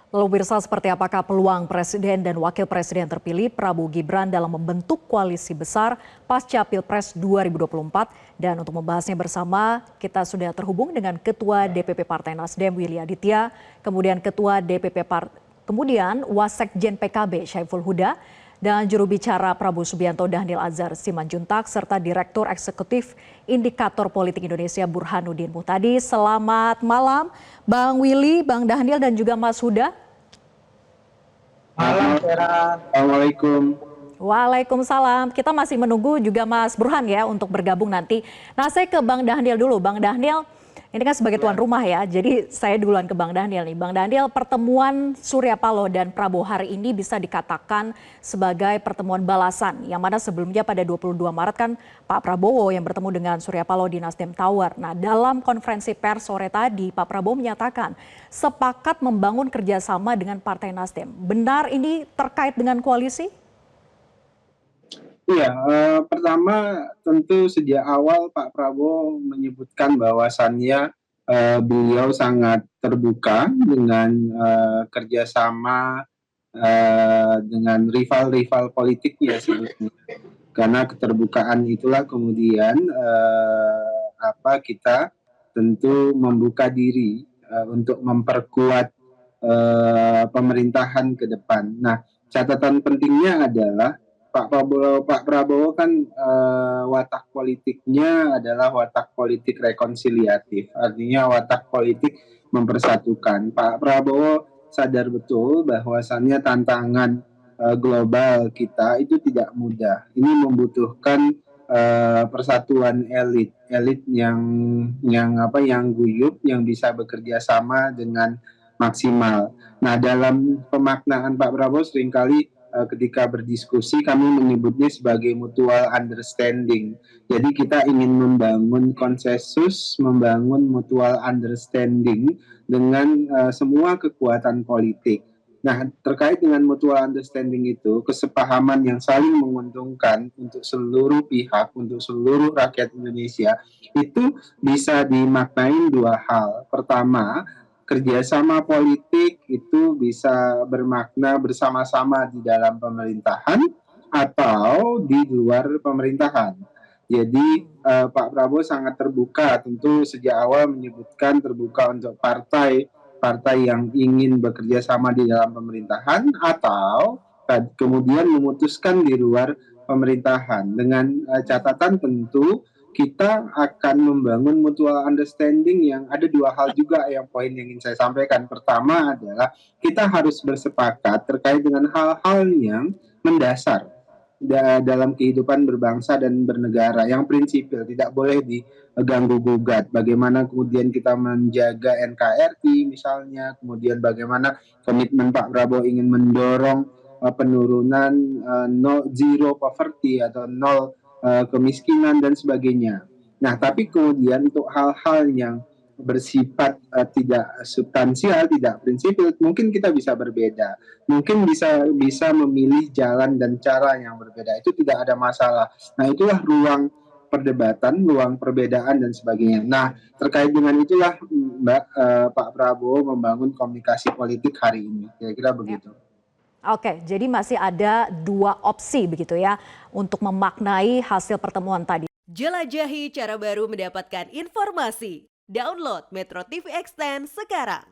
Lalu Birsa, seperti apakah peluang Presiden dan Wakil Presiden terpilih Prabowo Gibran dalam membentuk koalisi besar pasca Pilpres 2024? Dan untuk membahasnya bersama, kita sudah terhubung dengan Ketua DPP Partai Nasdem Willy Aditya, kemudian kemudian Wasekjen PKB Syaiful Huda, dan juru bicara Prabowo Subianto Dhanil Anzar Simanjuntak, serta Direktur Eksekutif Indikator Politik Indonesia Burhanuddin Muhtadi. Selamat malam Bang Willy, Bang Dhanil, dan juga Mas Huda. Malam, Vera. Assalamualaikum. Waalaikumsalam. Kita masih menunggu juga Mas Burhan ya untuk bergabung nanti. Nah, saya ke Bang Dhanil dulu. Bang Dhanil, ini kan sebagai tuan rumah ya, jadi saya duluan ke Bang Dhanil nih. Bang Dhanil, pertemuan Surya Paloh dan Prabowo hari ini bisa dikatakan sebagai pertemuan balasan, yang mana sebelumnya pada 22 Maret kan Pak Prabowo yang bertemu dengan Surya Paloh di Nasdem Tower. Nah, dalam konferensi pers sore tadi, Pak Prabowo menyatakan sepakat membangun kerjasama dengan Partai Nasdem. Benar ini terkait dengan koalisi? Iya, pertama tentu sejak awal Pak Prabowo menyebutkan bahwasannya beliau sangat terbuka dengan kerjasama dengan rival-rival politiknya sebetulnya. Karena keterbukaan itulah kemudian kita tentu membuka diri untuk memperkuat pemerintahan ke depan. Nah, catatan pentingnya adalah Pak Prabowo kan watak politiknya adalah watak politik rekonsiliatif, artinya watak politik mempersatukan. Pak Prabowo sadar betul bahwasannya tantangan global kita itu tidak mudah. Ini membutuhkan persatuan elit yang guyup, yang bisa bekerja sama dengan maksimal. Nah, dalam pemaknaan Pak Prabowo seringkali ketika berdiskusi kami menyebutnya sebagai mutual understanding. Jadi kita ingin membangun konsensus, membangun mutual understanding dengan semua kekuatan politik. Nah, terkait dengan mutual understanding itu, kesepahaman yang saling menguntungkan untuk seluruh pihak, untuk seluruh rakyat Indonesia, itu bisa dimaknain dua hal. Pertama, kerjasama politik itu bisa bermakna bersama-sama di dalam pemerintahan atau di luar pemerintahan. Jadi Pak Prabowo sangat terbuka, tentu sejak awal menyebutkan terbuka untuk partai yang ingin bekerja sama di dalam pemerintahan atau kemudian memutuskan di luar pemerintahan, dengan catatan tentu kita akan membangun mutual understanding. Yang ada dua hal juga yang poin yang ingin saya sampaikan. Pertama adalah kita harus bersepakat terkait dengan hal-hal yang mendasar dalam kehidupan berbangsa dan bernegara, yang prinsipil, tidak boleh diganggu gugat. Bagaimana kemudian kita menjaga NKRI misalnya, kemudian bagaimana komitmen Pak Prabowo ingin mendorong penurunan zero poverty atau nol kemiskinan dan sebagainya. Nah, tapi kemudian untuk hal-hal yang bersifat tidak substansial, tidak prinsipil, mungkin kita bisa berbeda, mungkin bisa memilih jalan dan cara yang berbeda, itu tidak ada masalah. Nah, itulah ruang perdebatan, ruang perbedaan dan sebagainya. Nah, terkait dengan itulah Mbak, Pak Prabowo membangun komunikasi politik hari ini, kira-kira begitu. Oke, jadi masih ada dua opsi begitu ya untuk memaknai hasil pertemuan tadi. Jelajahi cara baru mendapatkan informasi. Download Metro TV Extend sekarang.